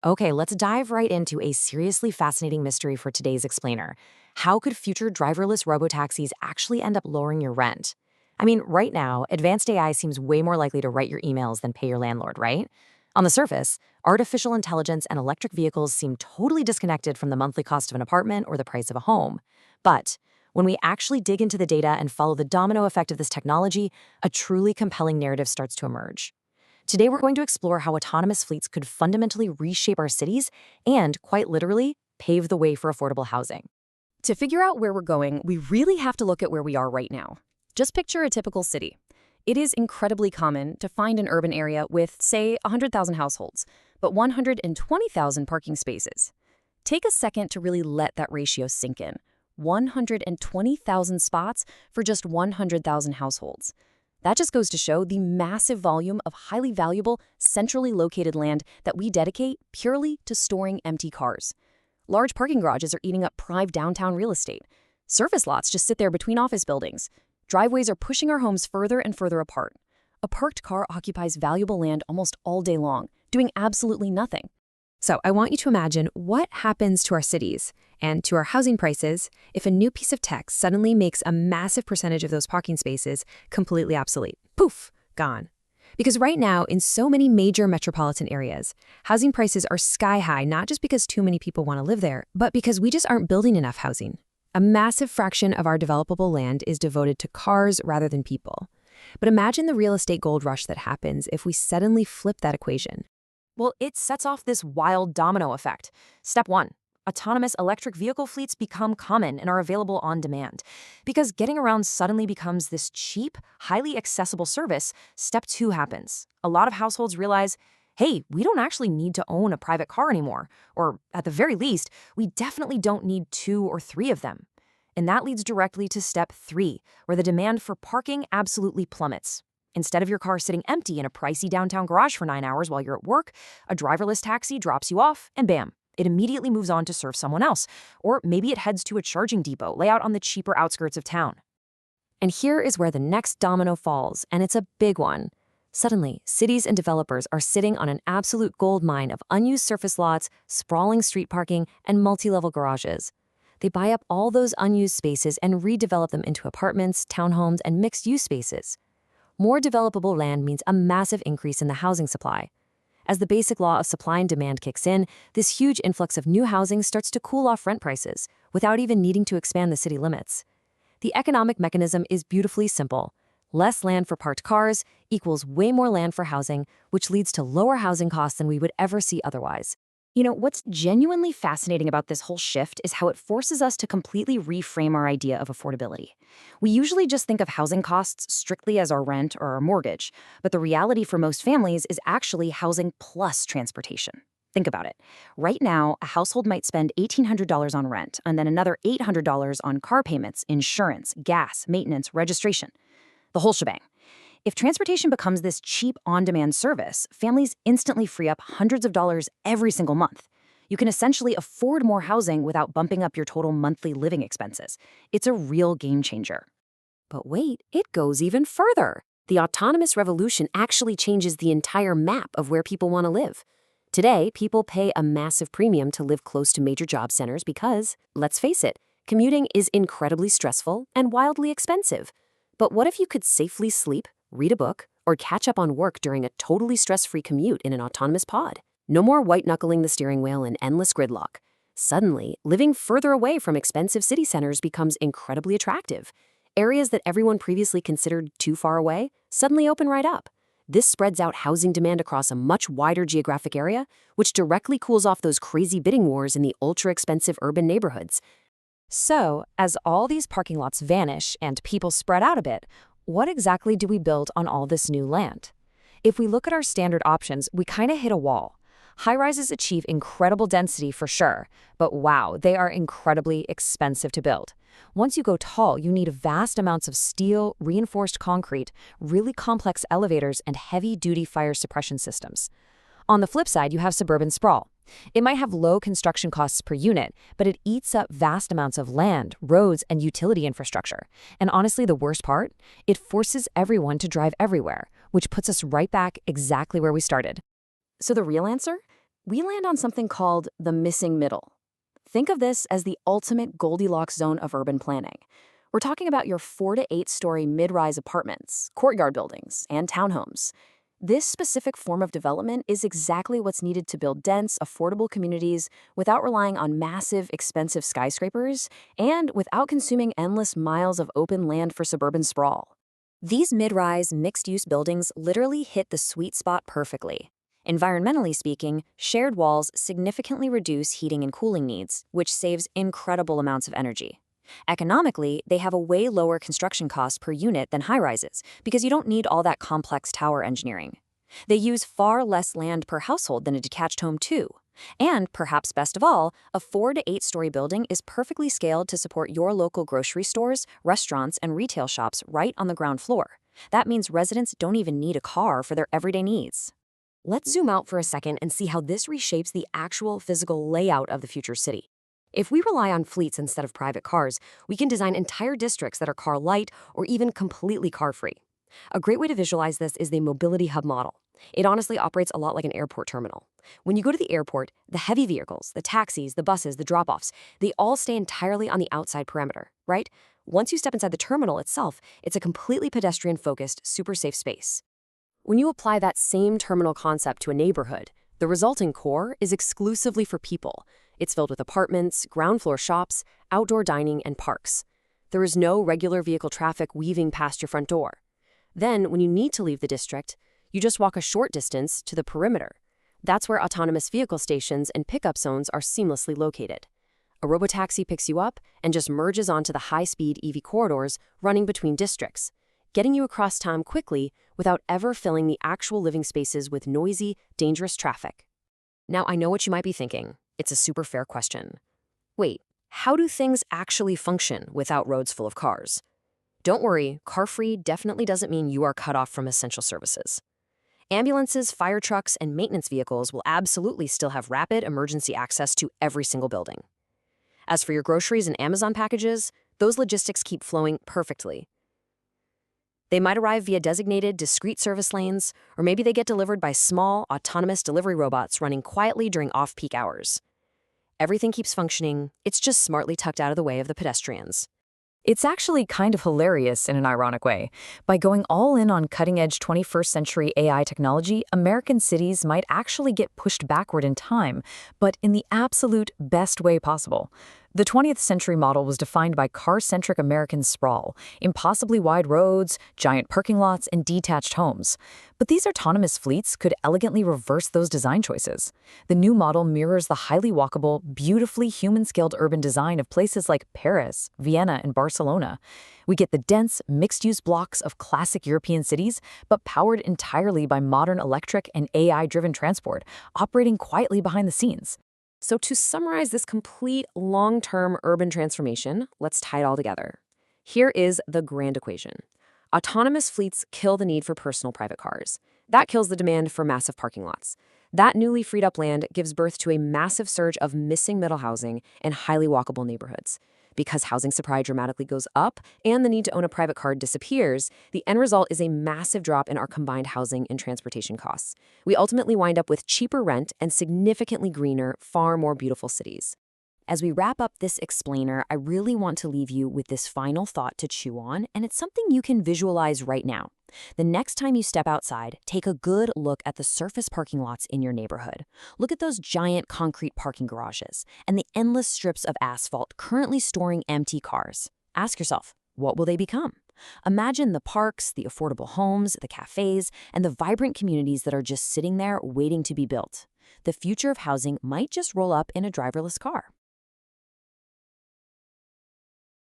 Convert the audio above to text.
Okay, let's dive right into a seriously fascinating mystery for today's explainer. How could future driverless robotaxis actually end up lowering your rent? I mean, right now, advanced AI seems way more likely to write your emails than pay your landlord, right? On the surface, artificial intelligence and electric vehicles seem totally disconnected from the monthly cost of an apartment or the price of a home. But when we actually dig into the data and follow the domino effect of this technology, a truly compelling narrative starts to emerge. Today, we're going to explore how autonomous fleets could fundamentally reshape our cities and, quite literally, pave the way for affordable housing. To figure out where we're going, we really have to look at where we are right now. Just picture a typical city. It is incredibly common to find an urban area with, say, 100,000 households, but 120,000 parking spaces. Take a second to really let that ratio sink in. 120,000 spots for just 100,000 households. That just goes to show the massive volume of highly valuable, centrally located land that we dedicate purely to storing empty cars. Large parking garages are eating up prime downtown real estate. Surface lots just sit there between office buildings. Driveways are pushing our homes further and further apart. A parked car occupies valuable land almost all day long, doing absolutely nothing. So I want you to imagine what happens to our cities and to our housing prices if a new piece of tech suddenly makes a massive percentage of those parking spaces completely obsolete. Poof, gone. Because right now, in so many major metropolitan areas, housing prices are sky high, not just because too many people want to live there, but because we just aren't building enough housing. A massive fraction of our developable land is devoted to cars rather than people. But imagine the real estate gold rush that happens if we suddenly flip that equation. Well, it sets off this wild domino effect. Step 1. Autonomous electric vehicle fleets become common and are available on demand. Because getting around suddenly becomes this cheap, highly accessible service, step 2 happens. A lot of households realize, hey, we don't actually need to own a private car anymore. Or at the very least, we definitely don't need 2 or 3 of them. And that leads directly to step 3, where the demand for parking absolutely plummets. Instead of your car sitting empty in a pricey downtown garage for 9 hours while you're at work, a driverless taxi drops you off, and bam, it immediately moves on to serve someone else. Or maybe it heads to a charging depot lay out on the cheaper outskirts of town. And here is where the next domino falls, and it's a big one. Suddenly, cities and developers are sitting on an absolute gold mine of unused surface lots, sprawling street parking, and multi-level garages. They buy up all those unused spaces and redevelop them into apartments, townhomes, and mixed-use spaces. More developable land means a massive increase in the housing supply. As the basic law of supply and demand kicks in, this huge influx of new housing starts to cool off rent prices without even needing to expand the city limits. The economic mechanism is beautifully simple. Less land for parked cars equals way more land for housing, which leads to lower housing costs than we would ever see otherwise. You know, what's genuinely fascinating about this whole shift is how it forces us to completely reframe our idea of affordability. We usually just think of housing costs strictly as our rent or our mortgage, but the reality for most families is actually housing plus transportation. Think about it. Right now, a household might spend $1,800 on rent and then another $800 on car payments, insurance, gas, maintenance, registration. The whole shebang. If transportation becomes this cheap on-demand service, families instantly free up hundreds of dollars every single month. You can essentially afford more housing without bumping up your total monthly living expenses. It's a real game changer. But wait, it goes even further. The autonomous revolution actually changes the entire map of where people want to live. Today, people pay a massive premium to live close to major job centers because, let's face it, commuting is incredibly stressful and wildly expensive. But what if you could safely sleep, read a book, or catch up on work during a totally stress-free commute in an autonomous pod? No more white-knuckling the steering wheel and endless gridlock. Suddenly, living further away from expensive city centers becomes incredibly attractive. Areas that everyone previously considered too far away suddenly open right up. This spreads out housing demand across a much wider geographic area, which directly cools off those crazy bidding wars in the ultra-expensive urban neighborhoods. So, as all these parking lots vanish and people spread out a bit, what exactly do we build on all this new land? If we look at our standard options, we kind of hit a wall. High-rises achieve incredible density for sure, but wow, they are incredibly expensive to build. Once you go tall, you need vast amounts of steel, reinforced concrete, really complex elevators, and heavy-duty fire suppression systems. On the flip side, you have suburban sprawl. It might have low construction costs per unit, but it eats up vast amounts of land, roads, and utility infrastructure. And honestly, the worst part? It forces everyone to drive everywhere, which puts us right back exactly where we started. So the real answer? we land on something called the missing middle. Think of this as the ultimate Goldilocks zone of urban planning. We're talking about your 4 to 8 story mid-rise apartments, courtyard buildings, and townhomes. This specific form of development is exactly what's needed to build dense, affordable communities without relying on massive, expensive skyscrapers and without consuming endless miles of open land for suburban sprawl. These mid-rise, mixed-use buildings literally hit the sweet spot perfectly. Environmentally speaking, shared walls significantly reduce heating and cooling needs, which saves incredible amounts of energy. Economically, they have a way lower construction cost per unit than high-rises because you don't need all that complex tower engineering. They use far less land per household than a detached home too. And, perhaps best of all, a 4 to 8 story building is perfectly scaled to support your local grocery stores, restaurants, and retail shops right on the ground floor. That means residents don't even need a car for their everyday needs. Let's zoom out for a second and see how this reshapes the actual physical layout of the future city. If we rely on fleets instead of private cars, we can design entire districts that are car light or even completely car-free. A great way to visualize this is the mobility hub model. It honestly operates a lot like an airport terminal. When you go to the airport, the heavy vehicles, the taxis, the buses, the drop-offs, they all stay entirely on the outside perimeter, right? Once you step inside the terminal itself, it's a completely pedestrian-focused, super safe space. When you apply that same terminal concept to a neighborhood, the resulting core is exclusively for people. It's filled with apartments, ground floor shops, outdoor dining, and parks. There is no regular vehicle traffic weaving past your front door. Then, when you need to leave the district, you just walk a short distance to the perimeter. That's where autonomous vehicle stations and pickup zones are seamlessly located. A robotaxi picks you up and just merges onto the high-speed EV corridors running between districts, getting you across town quickly without ever filling the actual living spaces with noisy, dangerous traffic. Now, I know what you might be thinking. It's a super fair question. Wait, how do things actually function without roads full of cars? Don't worry, car-free definitely doesn't mean you are cut off from essential services. Ambulances, fire trucks, and maintenance vehicles will absolutely still have rapid emergency access to every single building. As for your groceries and Amazon packages, those logistics keep flowing perfectly. They might arrive via designated, discrete service lanes, or maybe they get delivered by small, autonomous delivery robots running quietly during off-peak hours. Everything keeps functioning, it's just smartly tucked out of the way of the pedestrians. It's actually kind of hilarious in an ironic way. By going all in on cutting-edge 21st century AI technology, American cities might actually get pushed backward in time, but in the absolute best way possible. The 20th century model was defined by car-centric American sprawl, impossibly wide roads, giant parking lots, and detached homes. But these autonomous fleets could elegantly reverse those design choices. The new model mirrors the highly walkable, beautifully human-scaled urban design of places like Paris, Vienna, and Barcelona. We get the dense, mixed-use blocks of classic European cities, but powered entirely by modern electric and AI-driven transport, operating quietly behind the scenes. So to summarize this complete long-term urban transformation, let's tie it all together. Here is the grand equation. Autonomous fleets kill the need for personal private cars. That kills the demand for massive parking lots. That newly freed up land gives birth to a massive surge of missing middle housing and highly walkable neighborhoods. Because housing supply dramatically goes up and the need to own a private car disappears, the end result is a massive drop in our combined housing and transportation costs. We ultimately wind up with cheaper rent and significantly greener, far more beautiful cities. As we wrap up this explainer, I really want to leave you with this final thought to chew on, and it's something you can visualize right now. The next time you step outside, take a good look at the surface parking lots in your neighborhood. Look at those giant concrete parking garages and the endless strips of asphalt currently storing empty cars. Ask yourself, what will they become? Imagine the parks, the affordable homes, the cafes, and the vibrant communities that are just sitting there waiting to be built. The future of housing might just roll up in a driverless car.